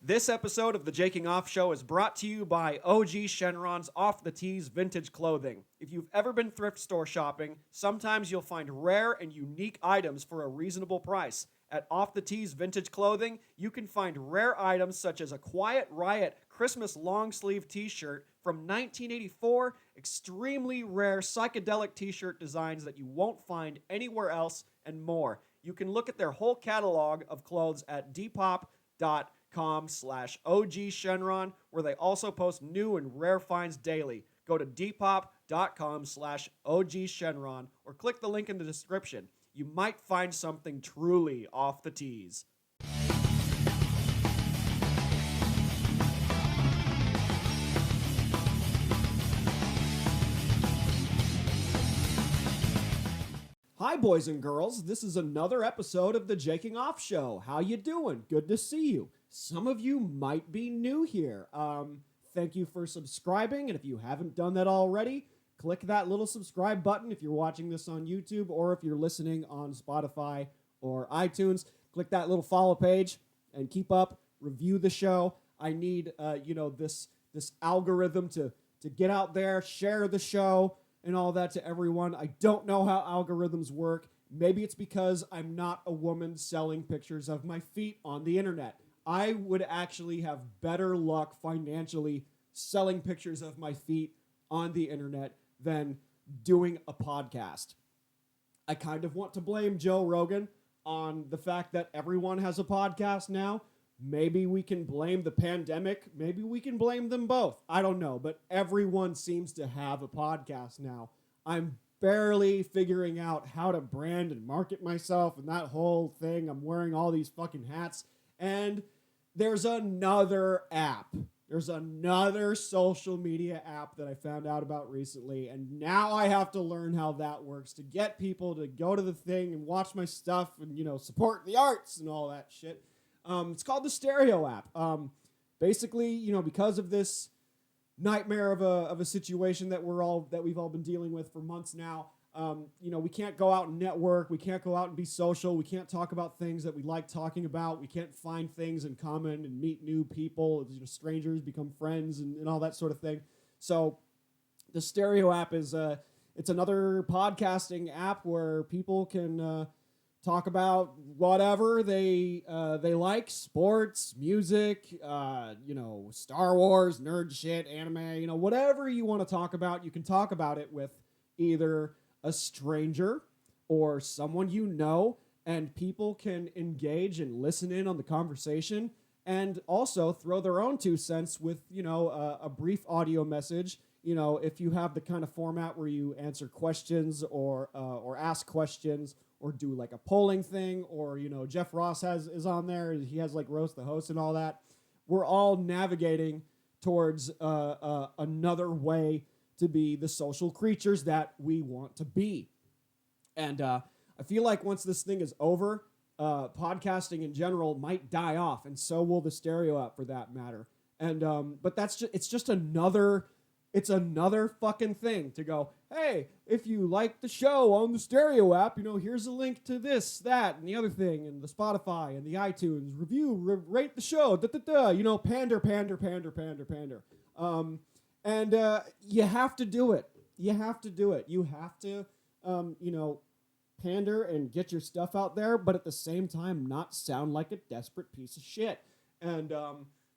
This episode of the Jaking Off Show is brought to you by OG Shenron's Off the Tees Vintage Clothing. If you've ever been thrift store shopping, sometimes you'll find rare and unique items for a reasonable price. At Off the Tees Vintage Clothing, you can find rare items such as a Quiet Riot Christmas long sleeve t-shirt from 1984, extremely rare psychedelic t-shirt designs that you won't find anywhere else, and more. You can look at their whole catalog of clothes at depop.com/OG Shenron, where they also post new and rare finds daily. Go to depop.com/OG Shenron or click the link in the description. You might find something truly off the tees. Hi, boys and girls. This is another episode of the Jaking Off Show. How you doing? Good to see you. Some of you might be new here. Thank you for subscribing, and if you haven't done that already, click that little subscribe button if you're watching this on YouTube or if you're listening on Spotify or iTunes. Click that little follow page and keep up. Review the show. I need, this algorithm to get out there, share the show, and all that to everyone. I don't know how algorithms work. Maybe it's because I'm not a woman selling pictures of my feet on the internet. I would actually have better luck financially selling pictures of my feet on the internet than doing a podcast. I kind of want to blame Joe Rogan on the fact that everyone has a podcast now. Maybe we can blame the pandemic. Maybe we can blame them both. I don't know, but everyone seems to have a podcast now. I'm barely figuring out how to brand and market myself and that whole thing. I'm wearing all these fucking hats. And there's another app. There's another social media app that I found out about recently, and now I have to learn how that works to get people to go to the thing and watch my stuff and, support the arts and all that shit. It's called the Stereo app. Basically, because of this nightmare of a situation that we've all been dealing with for months now, we can't go out and network. We can't go out and be social. We can't talk about things that we like talking about. We can't find things in common and meet new people. Strangers become friends and all that sort of thing. So the Stereo app is it's another podcasting app where people can talk about whatever they like: sports, music, Star Wars, nerd shit, anime, whatever you want to talk about. You can talk about it with either a stranger or someone and people can engage and listen in on the conversation and also throw their own 2 cents with, a brief audio message. If you have the kind of format where you answer questions or ask questions or do like a polling thing, or, Jeff Ross is on there. He has like Roast the Host and all that. We're all navigating towards another way to be the social creatures that we want to be. And I feel like once this thing is over, podcasting in general might die off, and so will the Stereo app for that matter. And but it's just another fucking thing to go, hey, if you like the show on the Stereo app, here's a link to this, that, and the other thing, and the Spotify and the iTunes review, rate the show, pander. And you have to do it. You have to, pander and get your stuff out there, but at the same time, not sound like a desperate piece of shit. And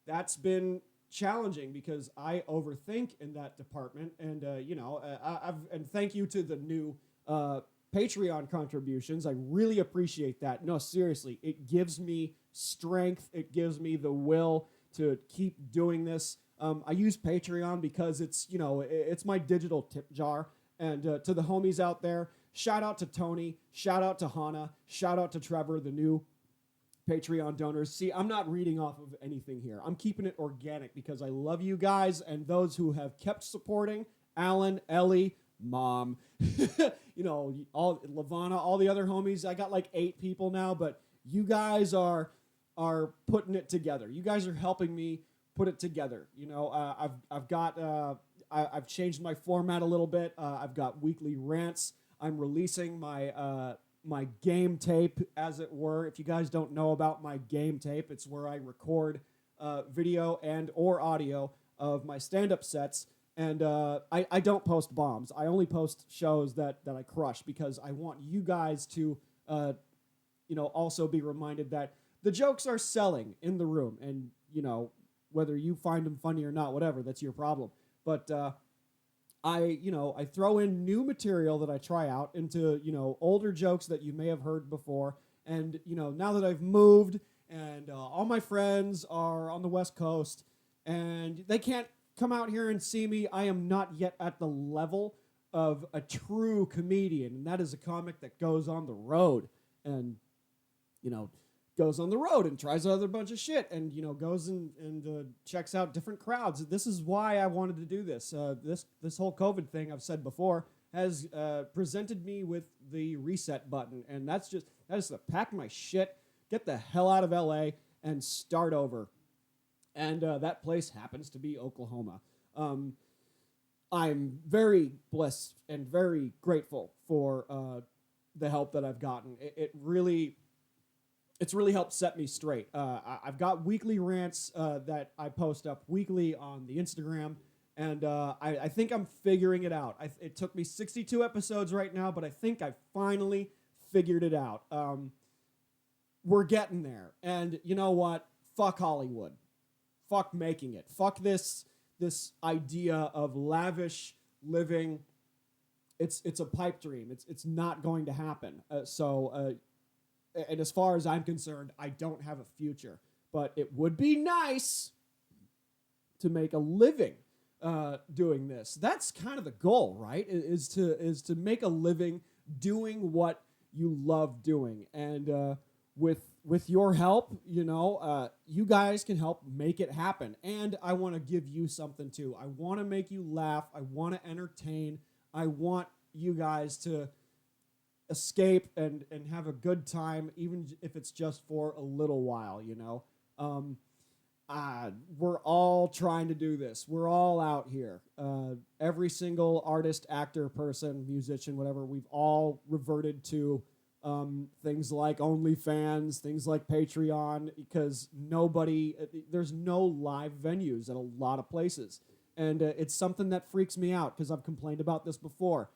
that's been challenging because I overthink in that department. And, and thank you to the new Patreon contributions. I really appreciate that. No, seriously, it gives me strength. It gives me the will to keep doing this. I use Patreon because it's my digital tip jar. And to the homies out there, shout out to Tony, shout out to Hannah, shout out to Trevor, the new Patreon donors. See, I'm not reading off of anything here. I'm keeping it organic because I love you guys and those who have kept supporting: Alan, Ellie, Mom, all Lavana, all the other homies. I got like 8 people now, but you guys are putting it together. You guys are helping me put it together. I've changed my format a little bit. I've got weekly rants. I'm releasing my game tape, as it were. If you guys don't know about my game tape, it's where I record video and or audio of my stand-up sets. And I don't post bombs. I only post shows that I crush because I want you guys to, also be reminded that the jokes are selling in the room. And, whether you find them funny or not, whatever, that's your problem. But I throw in new material that I try out into, older jokes that you may have heard before. And, now that I've moved and all my friends are on the West Coast and they can't come out here and see me, I am not yet at the level of a true comedian. And that is a comic that goes on the road and, goes on the road and tries out a bunch of shit and, goes and checks out different crowds. This is why I wanted to do this. This whole COVID thing, I've said before, has presented me with the reset button. And that's just to pack my shit, get the hell out of LA, and start over. And that place happens to be Oklahoma. I'm very blessed and very grateful for the help that I've gotten. It's really helped set me straight. I've got weekly rants that I post up weekly on the Instagram, and I think I'm figuring it out. It took me 62 episodes right now, but I think I finally figured it out. We're getting there. And you know what? Fuck Hollywood. Fuck making it. Fuck this idea of lavish living. It's a pipe dream. It's not going to happen. And as far as I'm concerned, I don't have a future. But it would be nice to make a living doing this. That's kind of the goal, right? Is to make a living doing what you love doing. And with your help, you guys can help make it happen. And I want to give you something too. I want to make you laugh. I want to entertain. I want you guys to escape and have a good time, even if it's just for a little while, we're all trying to do this. We're all out here. Every single artist, actor, person, musician, whatever, we've all reverted to things like OnlyFans, things like Patreon, because there's no live venues at a lot of places. And it's something that freaks me out because I've complained about this before.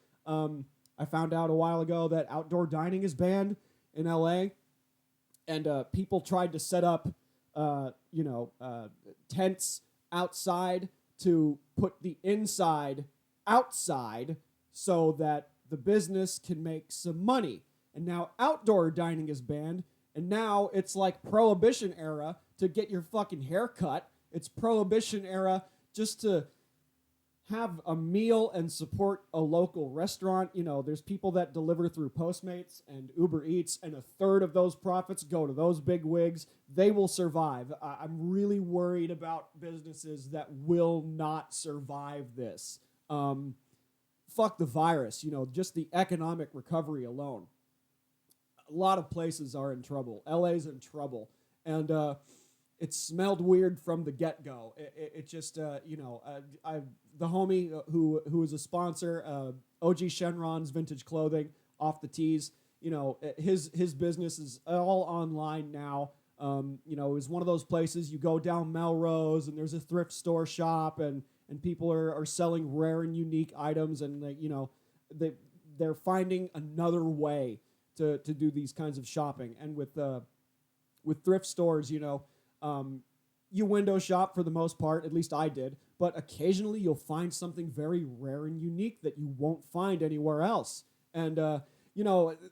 I found out a while ago that outdoor dining is banned in LA, and people tried to set up, tents outside to put the inside outside so that the business can make some money. And now outdoor dining is banned, and now it's like Prohibition era to get your fucking hair cut. It's Prohibition era just to have a meal and support a local restaurant. There's people that deliver through Postmates and Uber Eats, and a third of those profits go to those big wigs. They will survive. I'm really worried about businesses that will not survive this. Fuck the virus, just the economic recovery alone. A lot of places are in trouble. LA's in trouble. And it smelled weird from the get-go. It just, the homie who is a sponsor, OG Shenron's Vintage Clothing, Off the Tees, his business is all online now. It was one of those places you go down Melrose and there's a thrift store shop and people are selling rare and unique items, and they're finding another way to do these kinds of shopping. And with thrift stores, you window shop for the most part, at least I did, but occasionally you'll find something very rare and unique that you won't find anywhere else. And,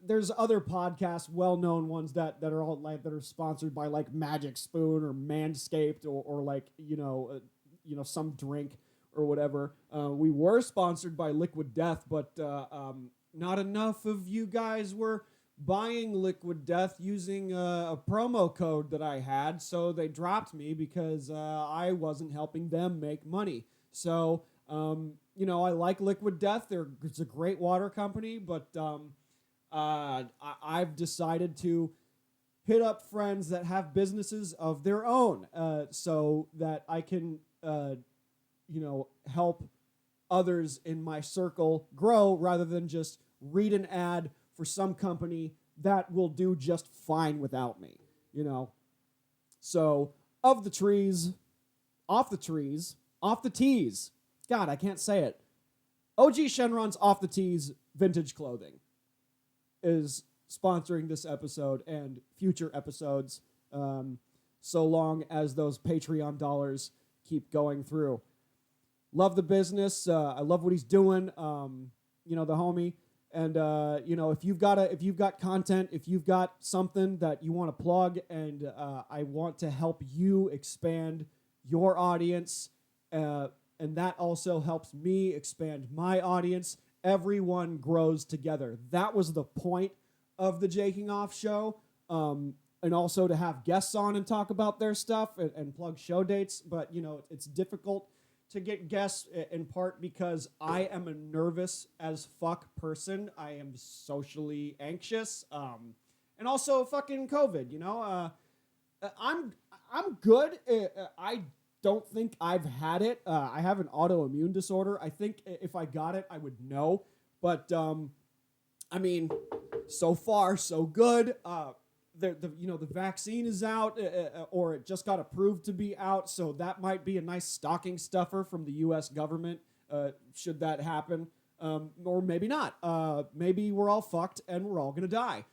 there's other podcasts, well-known ones that are all like, that are sponsored by like Magic Spoon or Manscaped or like, some drink or whatever. We were sponsored by Liquid Death, but not enough of you guys were buying Liquid Death using a promo code that I had, so they dropped me because I wasn't helping them make money. So, I like Liquid Death. It's a great water company, but I've decided to hit up friends that have businesses of their own so that I can, help others in my circle grow rather than just read an ad for some company that will do just fine without me, So of the trees, off the trees, off the tees. God, I can't say it. OG Shenron's Off the Tees Vintage Clothing is sponsoring this episode and future episodes, so long as those Patreon dollars keep going through. Love the business. I love what he's doing. The homie. And if you've got content, if you've got something that you want to plug, and I want to help you expand your audience, and that also helps me expand my audience. Everyone grows together. That was the point of the Jaking Off show, and also to have guests on and talk about their stuff and plug show dates. But it's difficult to get guests, in part because I am a nervous as fuck person. I am socially anxious, and also fucking COVID. I'm good. I don't think I've had it. I have an autoimmune disorder. I think if I got it, I would know. But so far so good. The vaccine is out, or it just got approved to be out, so that might be a nice stocking stuffer from the U.S. government, should that happen, or maybe not. Maybe we're all fucked and we're all gonna die.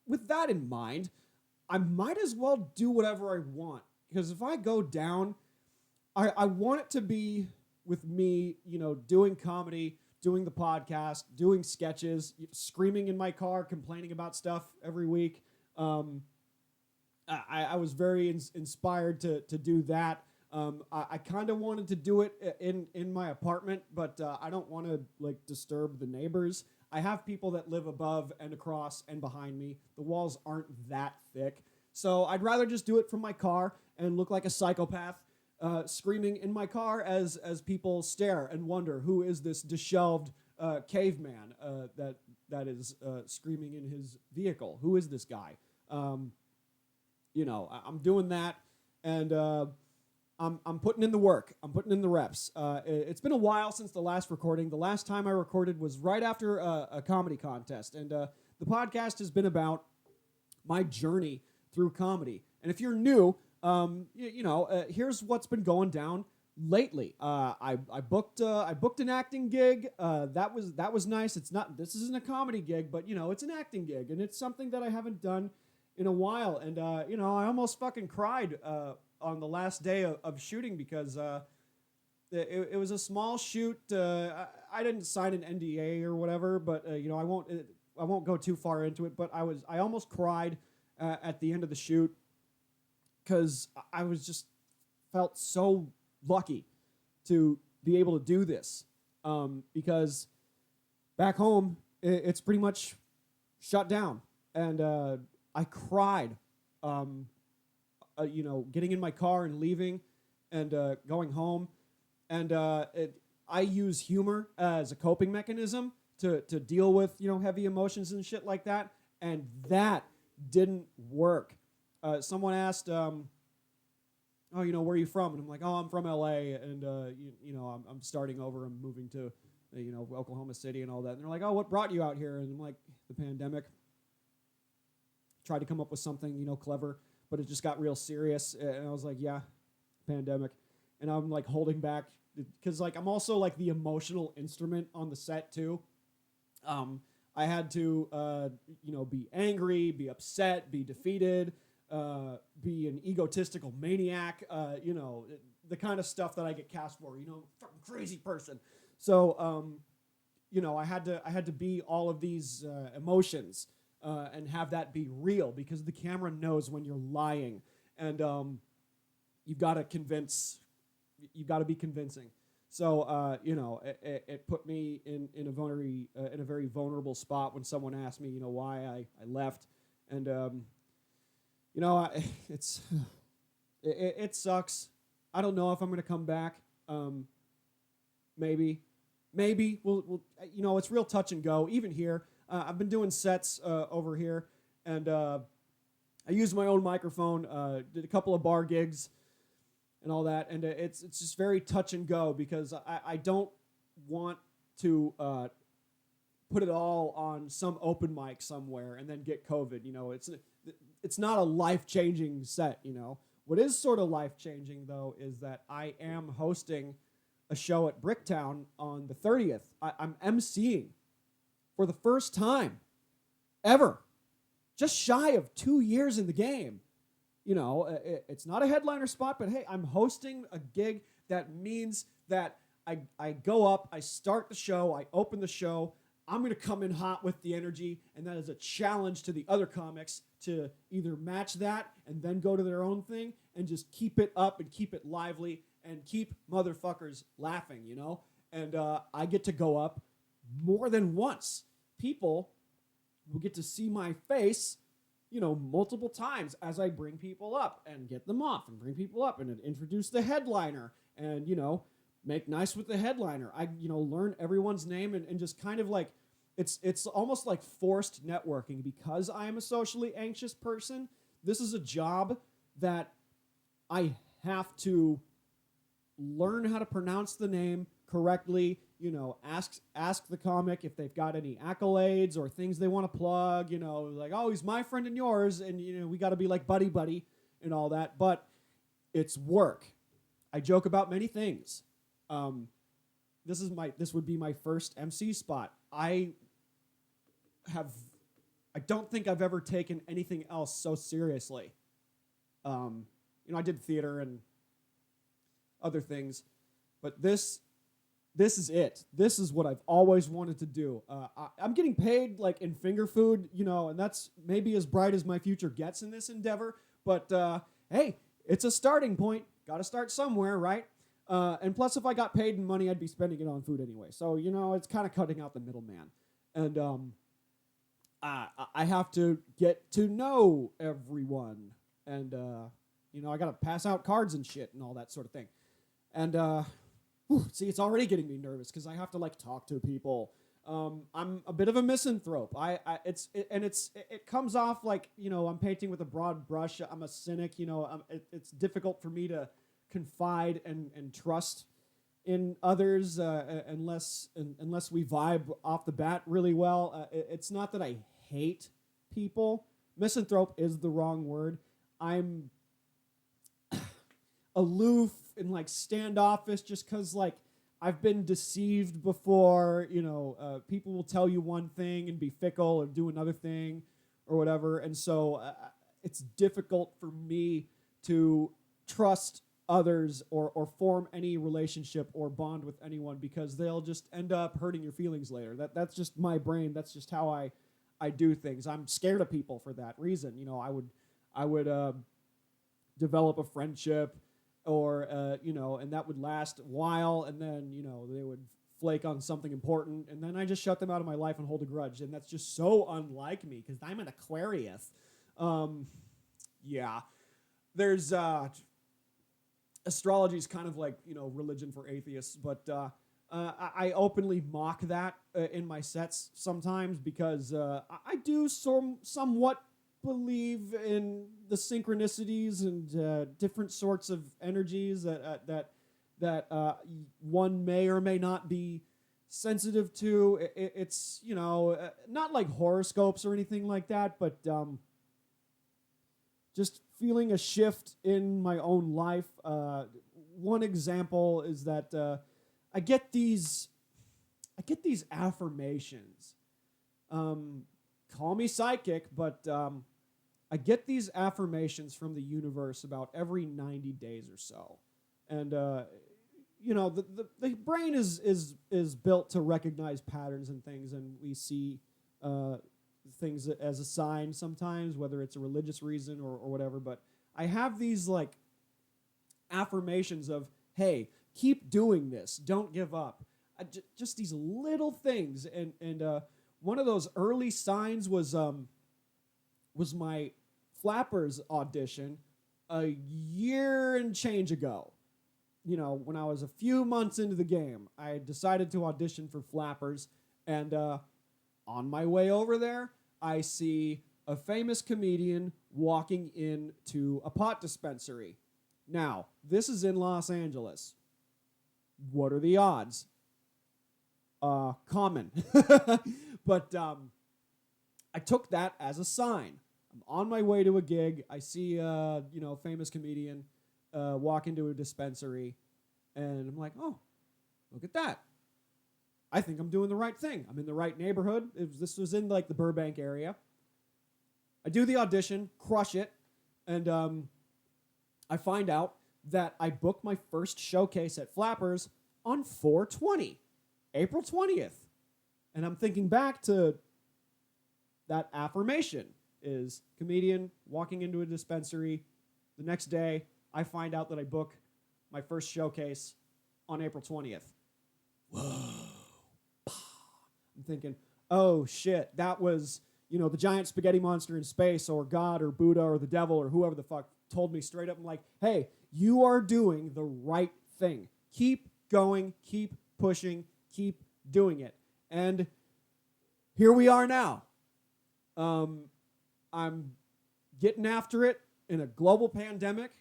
With that in mind, I might as well do whatever I want, because if I go down, I want it to be with me, doing comedy, doing the podcast, doing sketches, screaming in my car, complaining about stuff every week. I was very inspired to do that. I kind of wanted to do it in my apartment, but I don't want to disturb the neighbors. I have people that live above and across and behind me. The walls aren't that thick. So I'd rather just do it from my car and look like a psychopath, screaming in my car as people stare and wonder, who is this disheveled caveman that is screaming in his vehicle? Who is this guy? I'm doing that, and I'm putting in the work. I'm putting in the reps. It's been a while since the last recording. The last time I recorded was right after a comedy contest, and the podcast has been about my journey through comedy. And if you're new, here's what's been going down lately. I booked an acting gig. That was nice. This isn't a comedy gig, but it's an acting gig, and it's something that I haven't done in a while. And I almost fucking cried on the last day of shooting, because it was a small shoot. I didn't sign an NDA or whatever, but I won't go too far into it. But I almost cried at the end of the shoot, because I was just felt so lucky to be able to do this, because back home it's pretty much shut down, and I cried, getting in my car and leaving, and going home, and I use humor as a coping mechanism to deal with heavy emotions and shit like that, and that didn't work. Someone asked, where are you from? And I'm like, I'm from LA, and I'm starting over. I'm moving to Oklahoma City and all that. And they're like, what brought you out here? And I'm like, the pandemic. Tried to come up with something clever, but it just got real serious. And I was like, yeah, pandemic. And I'm like holding back, because I'm also the emotional instrument on the set too. I had to be angry, be upset, be defeated, be an egotistical maniac, the kind of stuff that I get cast for, fucking crazy person. So, I had to be all of these emotions, and have that be real, because the camera knows when you're lying, and you've got to be convincing. So, it put me in a very vulnerable spot when someone asked me, why I left, and it sucks. I don't know if I'm gonna come back. Maybe we'll it's real touch and go. Even here, I've been doing sets over here, and I used my own microphone. Did a couple of bar gigs and all that, and it's just very touch and go, because I don't want to put it all on some open mic somewhere and then get COVID. it's not a life-changing set, you know. What is sort of life-changing, though, is that I am hosting a show at Bricktown on the 30th. I'm emceeing for the first time ever, just shy of 2 years in the game. You know, it's not a headliner spot, but hey, I'm hosting a gig that means that I go up, I start the show, I open the show, I'm going to come in hot with the energy, and that is a challenge to the other comics to either match that and then go to their own thing and just keep it up and keep it lively and keep motherfuckers laughing, you know? And I get to go up more than once. People will get to see my face, you know, multiple times as I bring people up and get them off and bring people up and introduce the headliner and, you know, make nice with the headliner. I, you know, learn everyone's name and just kind of like, it's almost like forced networking because I am a socially anxious person. This is a job that I have to learn how to pronounce the name correctly, you know, ask the comic if they've got any accolades or things they want to plug, you know, like, oh, he's my friend and yours, and, you know, we got to be like buddy and all that, but it's work. I joke about many things. This would be my first MC spot. I don't think I've ever taken anything else so seriously. You know, I did theater and other things, but this is it. This is what I've always wanted to do. I'm getting paid like in finger food, you know, and that's maybe as bright as my future gets in this endeavor. But hey, it's a starting point. Got to start somewhere, right? And plus, if I got paid in money, I'd be spending it on food anyway. So, you know, it's kind of cutting out the middleman. And I have to get to know everyone. And, you know, I got to pass out cards and shit and all that sort of thing. And, see, it's already getting me nervous because I have to, like, talk to people. I'm a bit of a misanthrope. It comes off like, you know, I'm painting with a broad brush. I'm a cynic, you know. It's difficult for me to confide and trust in others unless we vibe off the bat really well. It's not that I hate people. Misanthrope is the wrong word. I'm aloof and like standoffish just because like I've been deceived before. You know, people will tell you one thing and be fickle or do another thing or whatever. And so it's difficult for me to trust others or form any relationship or bond with anyone because they'll just end up hurting your feelings later. That's just my brain. That's just how I do things. I'm scared of people for that reason. You know, I would develop a friendship or, you know, and that would last a while, and then, you know, they would flake on something important, and then I just shut them out of my life and hold a grudge, and that's just so unlike me because I'm an Aquarius. Yeah. There's astrology is kind of like, you know, religion for atheists, but I openly mock that in my sets sometimes because I do somewhat believe in the synchronicities and different sorts of energies that one may or may not be sensitive to. It's, you know, not like horoscopes or anything like that, but just feeling a shift in my own life. One example is that I get these affirmations. Call me psychic, but I get these affirmations from the universe about every 90 days or so. And you know, the brain is built to recognize patterns and things, and we see things as a sign sometimes, whether it's a religious reason or whatever. But I have these like affirmations of, hey, keep doing this, don't give up. Just these little things. And one of those early signs was my Flappers audition a year and change ago. You know, when I was a few months into the game, I decided to audition for Flappers, and on my way over there, I see a famous comedian walking into a pot dispensary. Now, this is in Los Angeles. What are the odds? Common. But I took that as a sign. I'm on my way to a gig. I see famous comedian walk into a dispensary, and I'm like, oh, look at that. I think I'm doing the right thing. I'm in the right neighborhood. This was in like the Burbank area. I do the audition, crush it, and I find out that I booked my first showcase at Flappers on 4/20, April 20th. And I'm thinking back to that affirmation is comedian walking into a dispensary. The next day, I find out that I book my first showcase on April 20th. Whoa. I'm thinking, oh shit, that was, the giant spaghetti monster in space or God or Buddha or the devil or whoever the fuck told me straight up. I'm like, hey, you are doing the right thing. Keep going, keep pushing, keep doing it. And here we are now. I'm getting after it in a global pandemic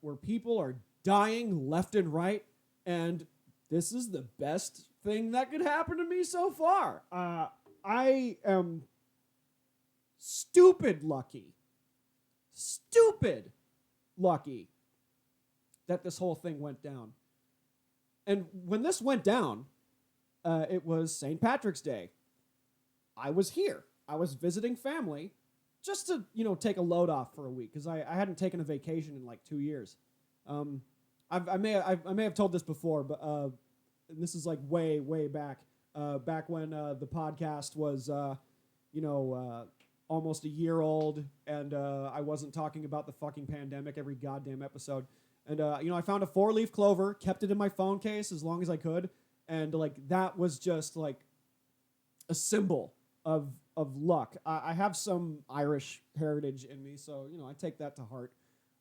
where people are dying left and right. And this is the best thing that could happen to me so far. I am stupid lucky that this whole thing went down. And when this went down, it was St. Patrick's Day. I was here. I was visiting family just to, take a load off for a week because I hadn't taken a vacation in like 2 years. I may have told this before, but this is like way back when the podcast was, almost a year old, and I wasn't talking about the fucking pandemic every goddamn episode. And, I found a 4-leaf clover, kept it in my phone case as long as I could, and, that was just, a symbol of luck. I have some Irish heritage in me, so, I take that to heart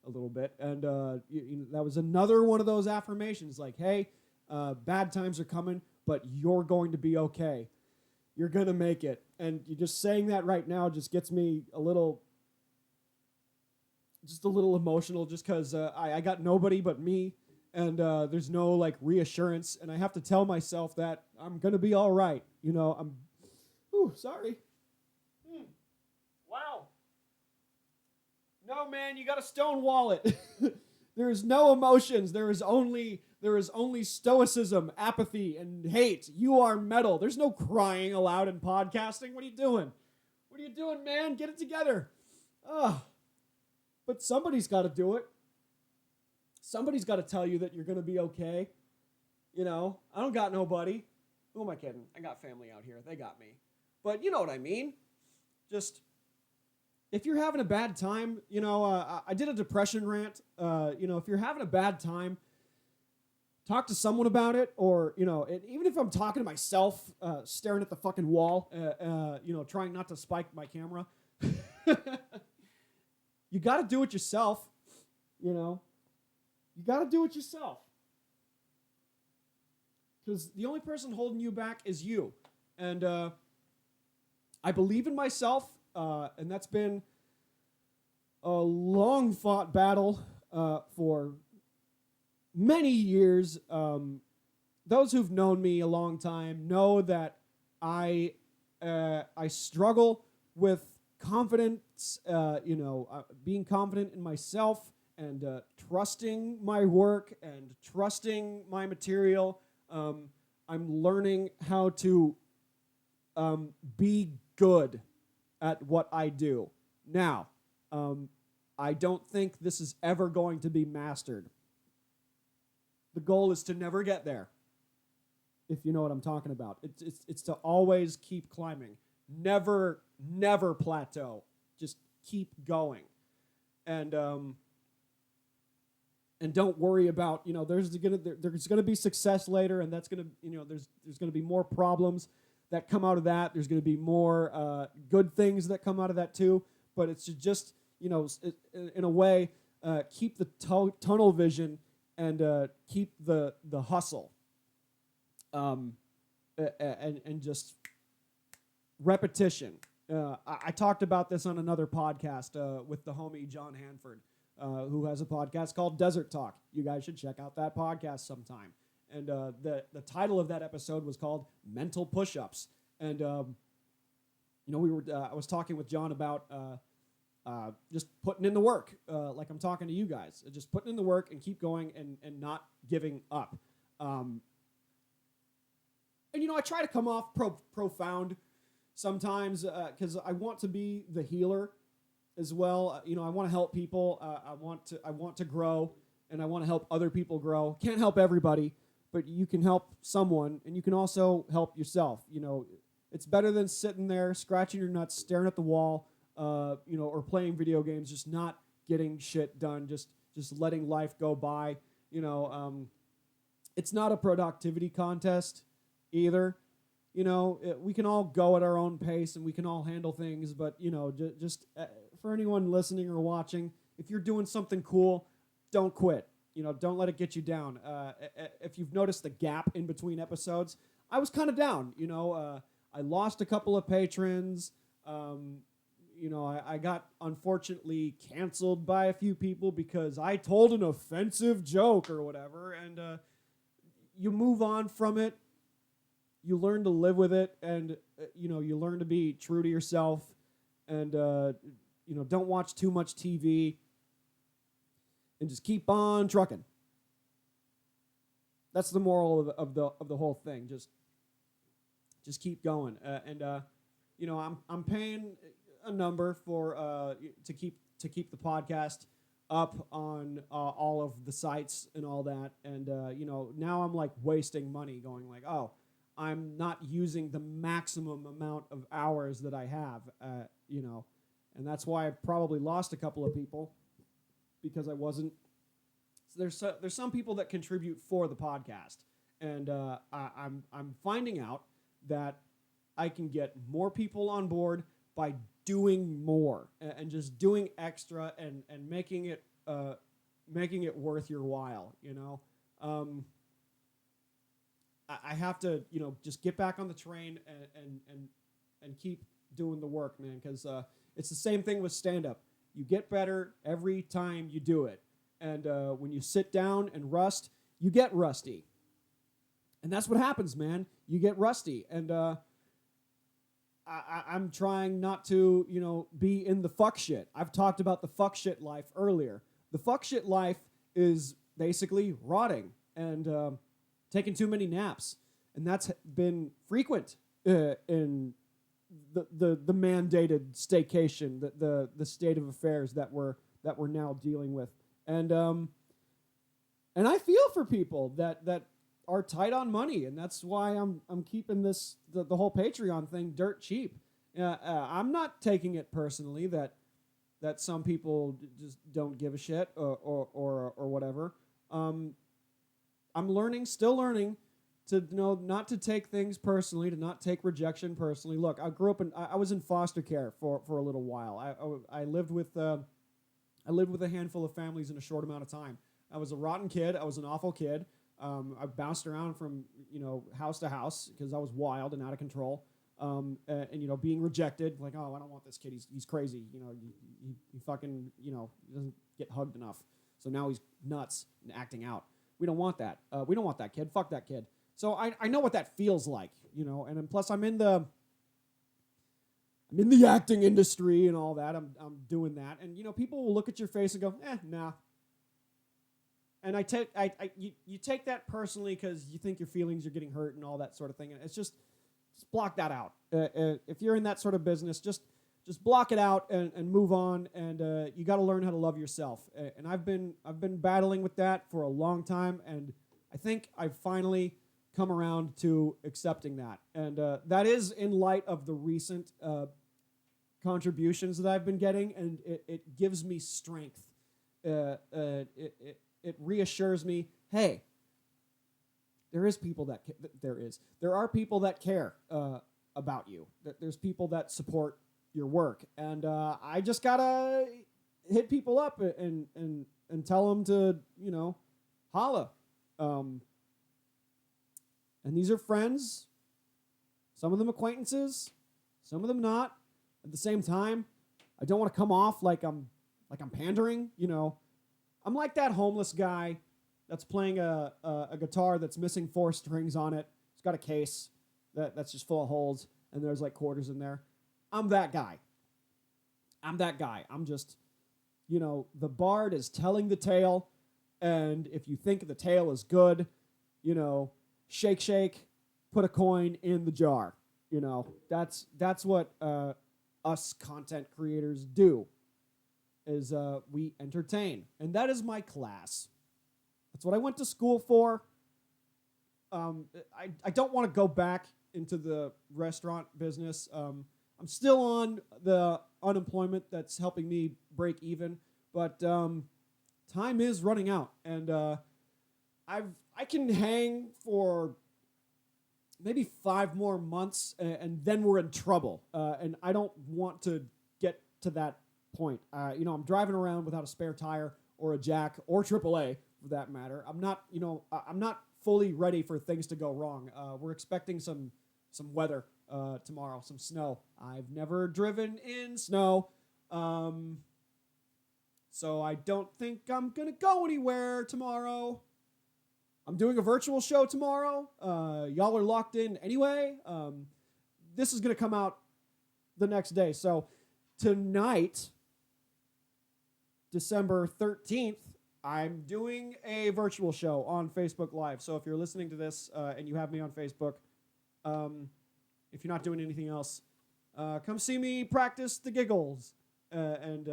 a little bit. And that was another one of those affirmations, hey, bad times are coming, but you're going to be okay. You're going to make it. And you just saying that right now just gets me a little emotional just because I got nobody but me, and there's no, reassurance, and I have to tell myself that I'm going to be all right. Sorry. Wow. No, man, you got to stonewall it. There is no emotions. There is only stoicism, apathy, and hate. You are metal. There's no crying aloud in podcasting. What are you doing? What are you doing, man? Get it together. But somebody's got to do it. Somebody's got to tell you that you're going to be okay. I don't got nobody. Who am I kidding? I got family out here. They got me. But you know what I mean. Just, if you're having a bad time, I did a depression rant. If you're having a bad time, talk to someone about it, or, even if I'm talking to myself, staring at the fucking wall, trying not to spike my camera, you got to do it yourself, You got to do it yourself. Because the only person holding you back is you. And I believe in myself, and that's been a long-fought battle for many years. Those who've known me a long time know that I struggle with confidence, being confident in myself and trusting my work and trusting my material. I'm learning how to be good at what I do. Now, I don't think this is ever going to be mastered. The goal is to never get there, if you know what I'm talking about. It's to always keep climbing. Never plateau. Just keep going. And don't worry about, there's gonna be success later, and that's gonna, there's gonna be more problems that come out of that. There's gonna be more good things that come out of that too. But it's just, in a way, keep the tunnel vision and keep the hustle. And just repetition. I talked about this on another podcast with the homie John Hanford, who has a podcast called Desert Talk. You guys should check out that podcast sometime. And the title of that episode was called Mental Push-Ups. And I was talking with John about just putting in the work, like I'm talking to you guys, just putting in the work and keep going and not giving up. And, I try to come off profound sometimes because I want to be the healer as well. I want to help people. I want to grow, and I want to help other people grow. Can't help everybody, but you can help someone, and you can also help yourself. It's better than sitting there scratching your nuts, staring at the wall, or playing video games, just not getting shit done, just letting life go by. It's not a productivity contest either. We can all go at our own pace and we can all handle things, but, just for anyone listening or watching, if you're doing something cool, don't quit. Don't let it get you down. If you've noticed the gap in between episodes, I was kind of down. I lost a couple of patrons. I got unfortunately canceled by a few people because I told an offensive joke or whatever, and you move on from it. You learn to live with it, and you learn to be true to yourself, and don't watch too much TV, and just keep on trucking. That's the moral of the whole thing. Just keep going, I'm paying a number for to keep the podcast up on all of the sites and all that, and now I'm like wasting money, going like, oh, I'm not using the maximum amount of hours that I have, and that's why I probably lost a couple of people because I wasn't. There's some people that contribute for the podcast, and I'm finding out that I can get more people on board by doing more and just doing extra and making it worth your while. I have to just get back on the train and keep doing the work, man, because it's the same thing with stand-up. You get better every time you do it, and when you sit down and rust, you get rusty, and that's what happens, man. You get rusty, and I'm trying not to, be in the fuck shit. I've talked about the fuck shit life earlier. The fuck shit life is basically rotting and taking too many naps, and that's been frequent in the mandated staycation, the state of affairs that we're now dealing with, and I feel for people that are tight on money, and that's why I'm keeping the whole Patreon thing dirt cheap. I'm not taking it personally that some people just don't give a shit or whatever. I'm still learning to not to take things personally, to not take rejection personally. Look, I grew up I was in foster care for a little while. I lived with a handful of families in a short amount of time. I was a rotten kid. I was an awful kid. I bounced around from house to house because I was wild and out of control. And being rejected, like, oh, I don't want this kid. He's crazy. He fucking he doesn't get hugged enough. So now he's nuts and acting out. We don't want that. We don't want that kid. Fuck that kid. So I know what that feels like, and then plus I'm in the acting industry and all that. I'm doing that, and people will look at your face and go, nah. And you take that personally because you think your feelings are getting hurt and all that sort of thing. And it's just block that out. If you're in that sort of business, just block it out and move on. And you got to learn how to love yourself. And I've been battling with that for a long time, and I think I've finally come around to accepting that. And that is in light of the recent contributions that I've been getting, and it gives me strength. It reassures me, hey, there are people that care about you. There's people that support your work, and I just gotta hit people up and tell them to holla. And these are friends, some of them acquaintances, some of them not. At the same time, I don't want to come off like I'm pandering. I'm like that homeless guy that's playing a guitar that's missing 4 strings on it. It's got a case that's just full of holes, and there's like quarters in there. I'm that guy. I'm that guy. I'm just, the bard is telling the tale, and if you think the tale is good, shake, shake, put a coin in the jar. That's what us content creators do, is we entertain. And that is my class. That's what I went to school for. I don't want to go back into the restaurant business. I'm still on the unemployment that's helping me break even, but time is running out, and I can hang for maybe 5 more months, and then we're in trouble. And I don't want to get to that point. I'm driving around without a spare tire or a jack or AAA for that matter. I'm not fully ready for things to go wrong. We're expecting some weather tomorrow, some snow. I've never driven in snow, so I don't think I'm gonna go anywhere tomorrow. I'm doing a virtual show tomorrow. Y'all are locked in anyway. This is going to come out the next day. So tonight, December 13th, I'm doing a virtual show on Facebook Live. So if you're listening to this and you have me on Facebook, if you're not doing anything else, come see me practice the giggles and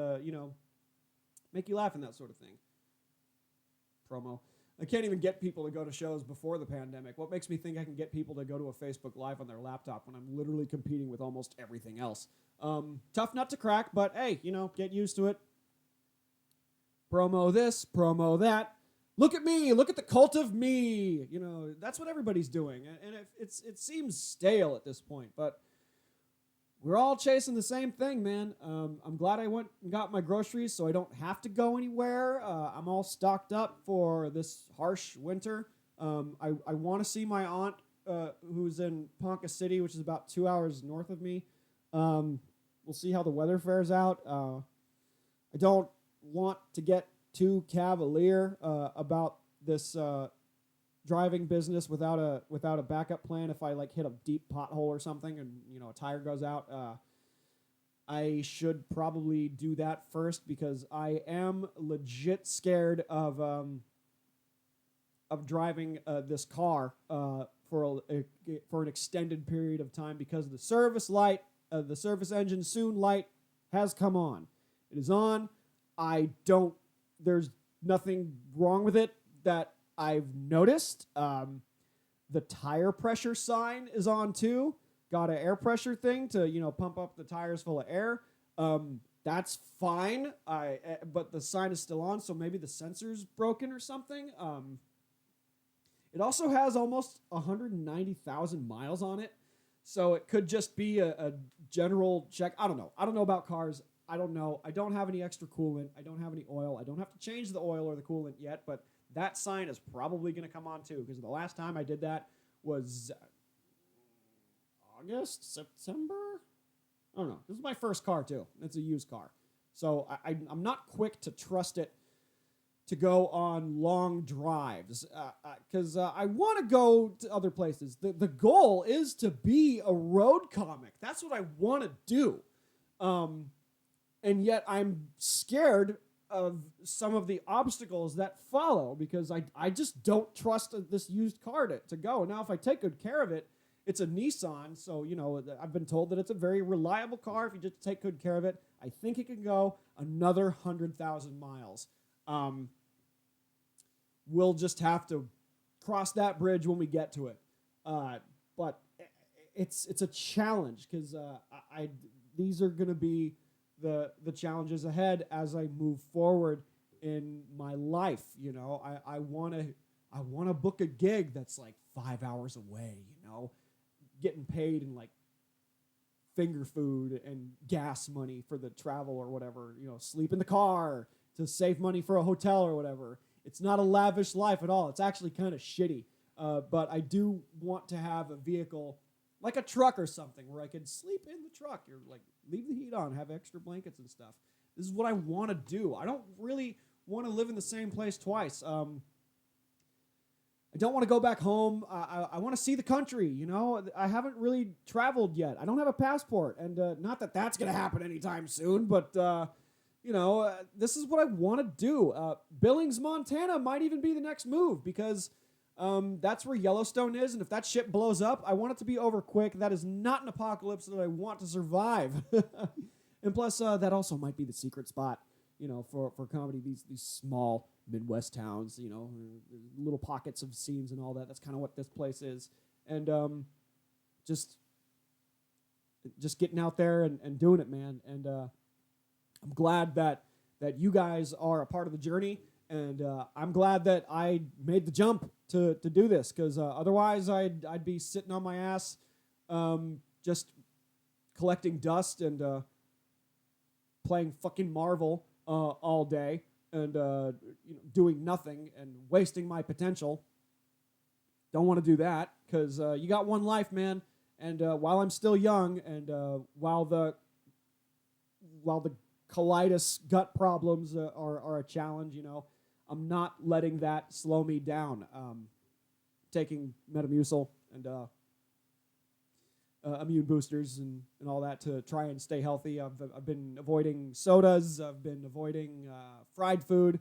make you laugh and that sort of thing. Promo. I can't even get people to go to shows before the pandemic. What makes me think I can get people to go to a Facebook Live on their laptop when I'm literally competing with almost everything else? Tough nut to crack, but hey, get used to it. Promo this, promo that. Look at me, look at the cult of me. That's what everybody's doing. And it seems stale at this point, but we're all chasing the same thing, man. I'm glad I went and got my groceries so I don't have to go anywhere. I'm all stocked up for this harsh winter. I want to see my aunt who's in Ponca City, which is about 2 hours north of me. We'll see how the weather fares out. I don't want to get too cavalier about this driving business without a backup plan. If I hit a deep pothole or something and a tire goes out, I should probably do that first, because I am legit scared of driving this car for an extended period of time, because the service light, the service engine soon light has come on. It is on. There's nothing wrong with it that I've noticed. The tire pressure sign is on too. Got an air pressure thing to, pump up the tires full of air. That's fine. But the sign is still on, so maybe the sensor's broken or something. It also has almost 190,000 miles on it, so it could just be a general check. I don't know. I don't know about cars. I don't know. I don't have any extra coolant. I don't have any oil. I don't have to change the oil or the coolant yet, but that sign is probably going to come on too, because the last time I did that was August, September? I don't know. This is my first car too. It's a used car. So I'm not quick to trust it to go on long drives, because I want to go to other places. The goal is to be a road comic. That's what I want to do. And yet I'm scared of some of the obstacles that follow, because I just don't trust this used car to go. Now, if I take good care of it, it's a Nissan, so, I've been told that it's a very reliable car if you just take good care of it. I think it can go another 100,000 miles. We'll just have to cross that bridge when we get to it. But it's a challenge, because these are going to be the challenges ahead as I move forward in my life. I want to book a gig that's 5 hours away, getting paid in finger food and gas money for the travel or whatever, sleep in the car to save money for a hotel or whatever. It's not a lavish life at all. It's actually kind of shitty. But I do want to have a vehicle like a truck or something where I could sleep in the truck. You're leave the heat on, have extra blankets and stuff. This is what I want to do. I don't really want to live in the same place twice. I don't want to go back home. I want to see the country, you know. I haven't really traveled yet. I don't have a passport, and not that that's going to happen anytime soon, but, this is what I want to do. Billings, Montana might even be the next move because that's where Yellowstone is, and if that shit blows up, I want it to be over quick. That is not an apocalypse that I want to survive. And plus, that also might be the secret spot, for comedy, these small Midwest towns, little pockets of scenes and all that. That's kind of what this place is. And just getting out there and doing it, man. And I'm glad that you guys are a part of the journey. And I'm glad that I made the jump to do this, because otherwise I'd be sitting on my ass just collecting dust and playing fucking Marvel all day and doing nothing and wasting my potential. Don't want to do that, because you got one life, man. And while I'm still young, and while the colitis gut problems are a challenge, I'm not letting that slow me down. Taking Metamucil and immune boosters and all that to try and stay healthy. I've been avoiding sodas. I've been avoiding fried food.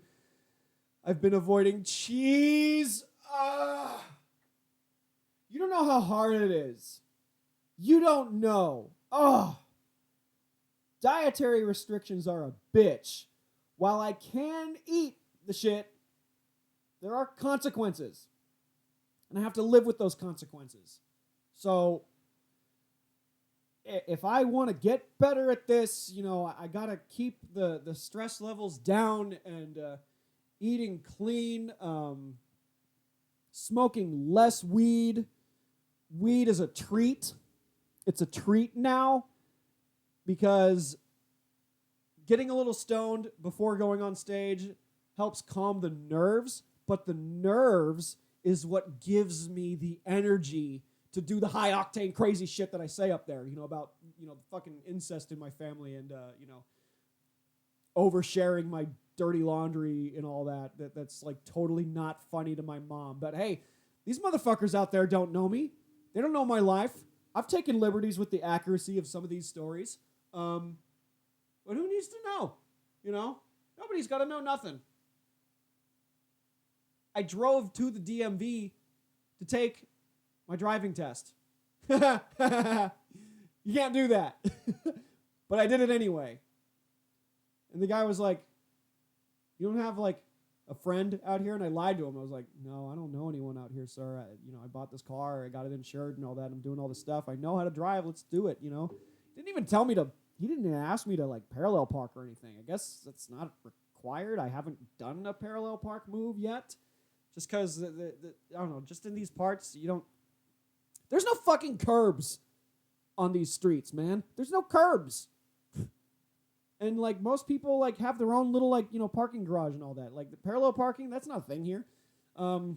I've been avoiding cheese. You don't know how hard it is. You don't know. Dietary restrictions are a bitch. While I can eat the shit, there are consequences. And I have to live with those consequences. So if I want to get better at this, I got to keep the stress levels down and eating clean, smoking less weed. Weed is a treat. It's a treat now, because getting a little stoned before going on stage helps calm the nerves, but the nerves is what gives me the energy to do the high octane crazy shit that I say up there, about, the fucking incest in my family and, oversharing my dirty laundry and all that's like totally not funny to my mom. But hey, these motherfuckers out there don't know me. They don't know my life. I've taken liberties with the accuracy of some of these stories. But who needs to know? Nobody's got to know nothing. I drove to the DMV to take my driving test. You can't do that. But I did it anyway. And the guy was like, "You don't have like a friend out here?" And I lied to him. I was like, "No, I don't know anyone out here, sir. I bought this car. I got it insured and all that. I'm doing all this stuff. I know how to drive. Let's do it." Didn't even tell me to. He didn't even ask me to like parallel park or anything. I guess that's not required. I haven't done a parallel park move yet. Just because, I don't know, just in these parts, there's no fucking curbs on these streets, man. There's no curbs. And, like, most people, like, have their own little, like, parking garage and all that. Like, the parallel parking, that's not a thing here. But,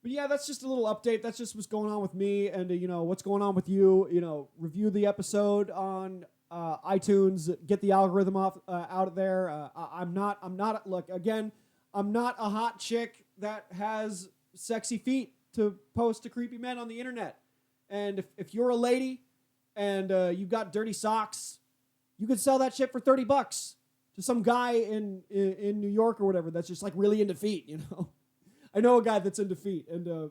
yeah, that's just a little update. That's just what's going on with me and, what's going on with you. Review the episode on iTunes. Get the algorithm out of there. I'm not, look, again, I'm not a hot chick that has sexy feet to post to creepy men on the internet. And if you're a lady and you've got dirty socks, you could sell that shit for $30 to some guy in New York or whatever that's just like really into feet, I know a guy that's into feet, and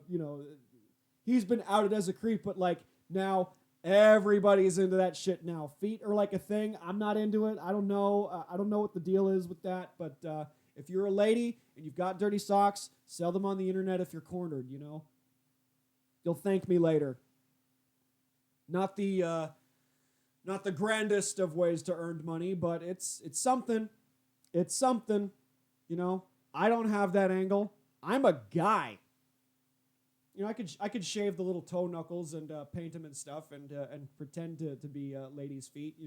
he's been outed as a creep, but like now everybody's into that shit now. Feet are like a thing. I'm not into it. I don't know. I don't know what the deal is with that, but if you're a lady and you've got dirty socks, sell them on the internet if you're cornered. You'll thank me later. Not the grandest of ways to earn money, but it's something. It's something. I don't have that angle. I'm a guy. I could shave the little toe knuckles and paint them and stuff and pretend to be ladies' feet.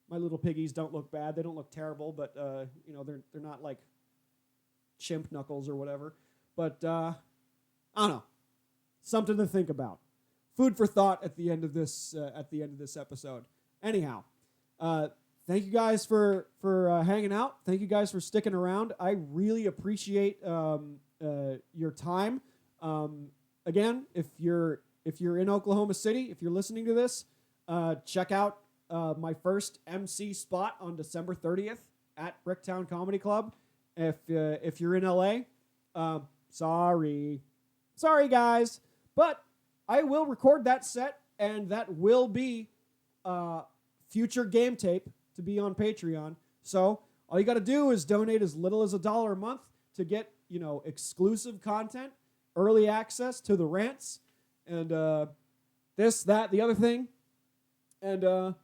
My little piggies don't look bad. They don't look terrible, but they're not like chimp knuckles or whatever. But I don't know. Something to think about. Food for thought at the end of this episode. Anyhow, thank you guys for hanging out. Thank you guys for sticking around. I really appreciate your time. Again, if you're in Oklahoma City, if you're listening to this, check out my first MC spot on December 30th at Bricktown Comedy Club. If you're in LA, sorry guys, but I will record that set, and that will be future game tape to be on Patreon. So all you got to do is donate as little as $1 a month to get, exclusive content, early access to the rants, and this, that, the other thing. And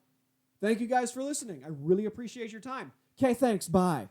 thank you guys for listening. I really appreciate your time. Okay, thanks. Bye.